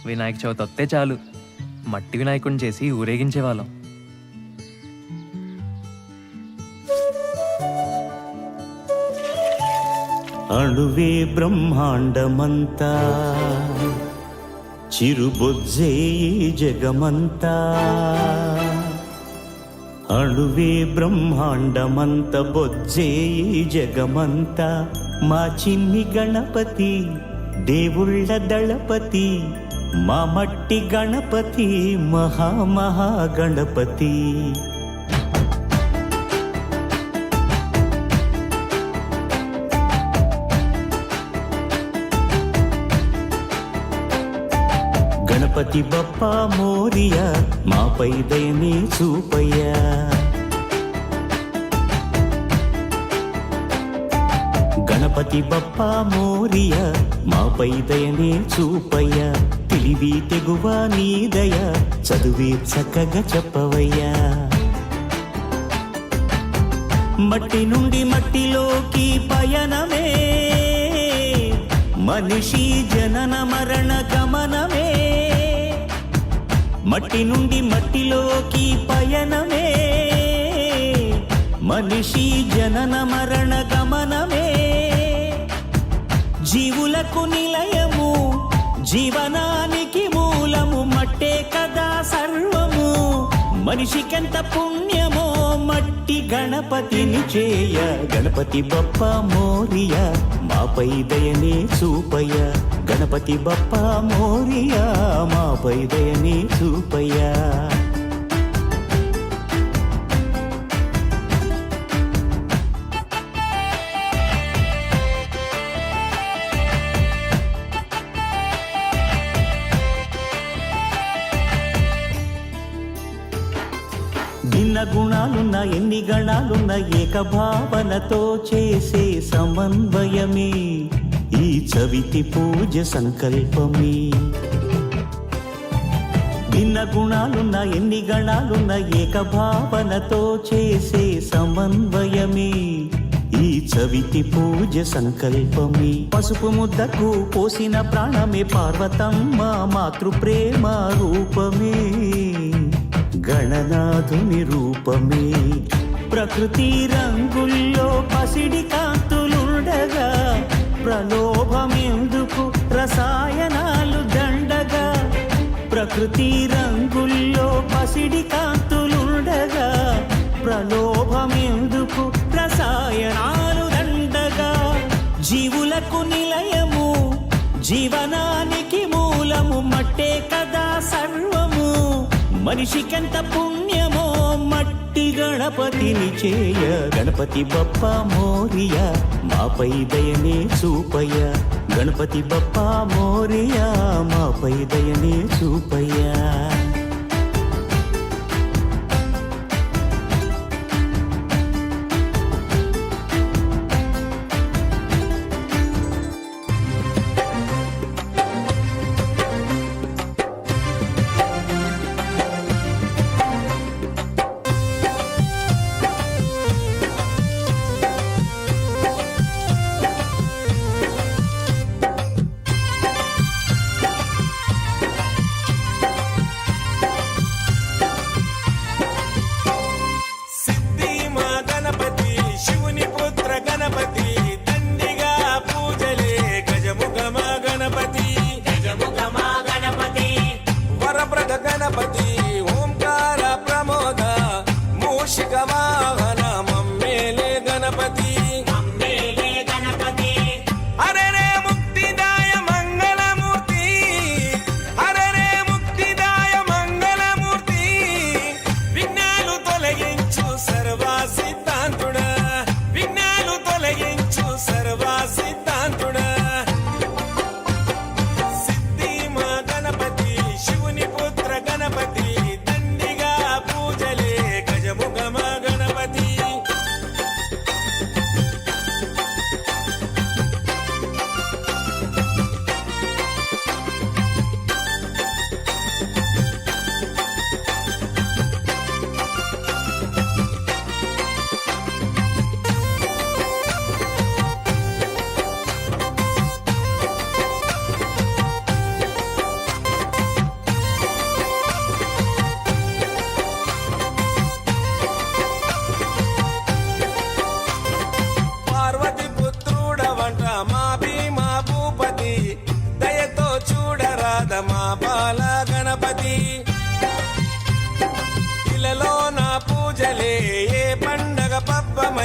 వినాయక చవితి వస్తే చాలు మట్టి వినాయకుడిని చేసి ఊరేగించేవాళ్ళం. అణువే బ్రహ్మాండమంతా, చిరుబొజ్జే జగమంతా. అణువే బ్రహ్మాండమంత, బొజ్జే జగమంతా. మా చిన్ని గణపతి దేవుళ్ళ దళపతి, మా మట్టి గణపతి మహా గణపతి. గణపతి బప్పా మోరియా, మాపై దయని చూపయ్యా. గణపతి బప్పా మోరియా, మాపై దయని చూపయ్యా. తెలివి తెగువ నీ దయ, చదువే చక్కగా చెప్పవయ్యా. మట్టి నుండి మట్టిలోకి పయనమే, మనిషి జనన మరణ గమనమే. మట్టి నుండి మట్టిలోకి పయనమే, మనిషి జనన మరణ గమనమే. జీవులకు నిలయము, జీవనానికి మూలము, మట్టే కదా సర్వము. మనిషికెంత పుణ్యమో మట్టి గణపతిని చేయ. గణపతి బప్పా మోరియా, మాపై దయనే చూపయ్య. గణపతి బప్పా మోరియా, మాపై దయనే చూపయ్యా. భిన్న గుణాలున్న ఎన్ని గణాలున్న ఏకభావనతో చేసే సమన్వయమే ఈ చవితి పూజ సంకల్పమే. భిన్న గుణాలున్న ఎన్ని గణాలున్న ఏకభావనతో చేసే సమన్వయమే ఈ చవితి పూజ సంకల్పమే. పసుపు ముద్దకు పోసిన ప్రాణమే పార్వతమ్మ మాతృప్రేమ రూపమే. గణనాథుని రూపమే. ప్రకృతి రంగుల్లో పసిడి కాంతులుండగా, ప్రలోభమెందుకు రసాయనాలు దండగా. ప్రకృతి రంగుల్లో పసిడి కాంతులుండగా, ప్రలోభమెందుకు రసాయనాలు దండగా. జీవులకు నిలయము, జీవనానికి మూలము, మట్టే కదా సర్వము. మనిషికెంత పుణ్యమో మట్టి గణపతిని చేయ. గణపతి బప్పా మోరియా, మాపై దయనే చూపయ్య. గణపతి బప్పా మోరియా, మాపై దయనే చూపయ్యా.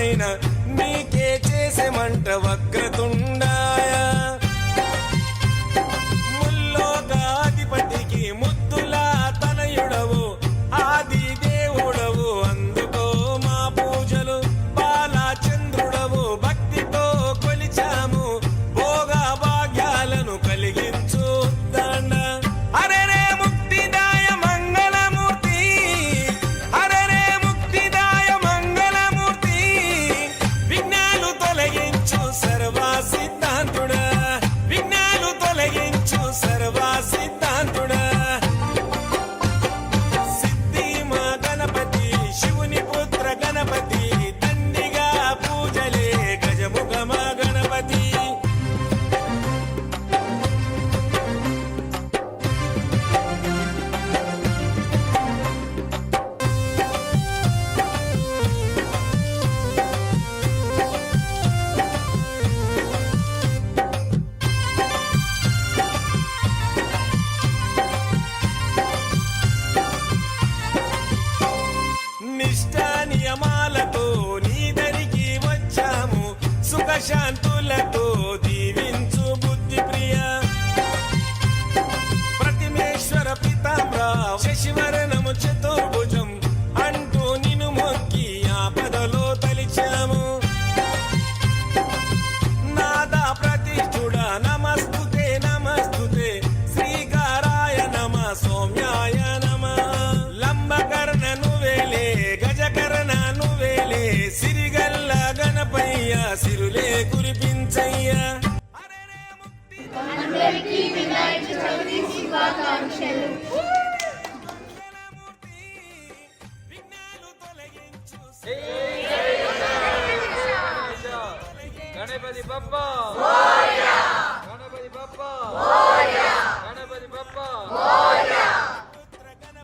ఆయన నీకే చేసేమంట వక్రతుండాయ ముల్లోకాధిపతికి ముద్దులా తనయుడవు ఆది దేవుడవు అందుకో మా పూజలు బాలచంద్రుడవు భక్తితో కొలిచాము భోగ భాగ్యాలను కలిగించు దండ హరరే ముక్తిదాయ మంగళమూర్తి హరరే ముక్తిదాయ మంగళమూర్తి విఘ్నాలు తొలగించు సర్వ సిద్ధాంతుడా విఘ్నాలు తొలగించు సర్వ సిద్ధాంతుడా సిద్ధి మా గణపతి శివుని పుత్ర గణపతి దండిగా పూజలే గజముఖ మా గణపతి నిష్ఠా నియమాలతో నీ దరికి వచ్చాము సుఖశాంతులతో దీవించు బుద్ధి ప్రియ ప్రతిమేశ్వర పితాంబర శశివరణము చతుర్భుజం అంటూ నిన్ను మొక్కి ఆపదలో తలిచాము నాదా ప్రతిష్ఠుడ నమస్తుతే నమస్తుతే శ్రీకారాయ నమ సౌమ్యాయ నమ లంబకర్ణ నువ్వేలే గజకర్ణ నువ్వేలే సిరిగల్ల గణపయ్య సిరులే కురిపించయ్యా అందరికీ వినాయక చవితి శుభాకాంక్షలు. విఘ్నాలు తొలగించు గణపతి బప్ప గణపతి బప్ప గణపతి బప్ప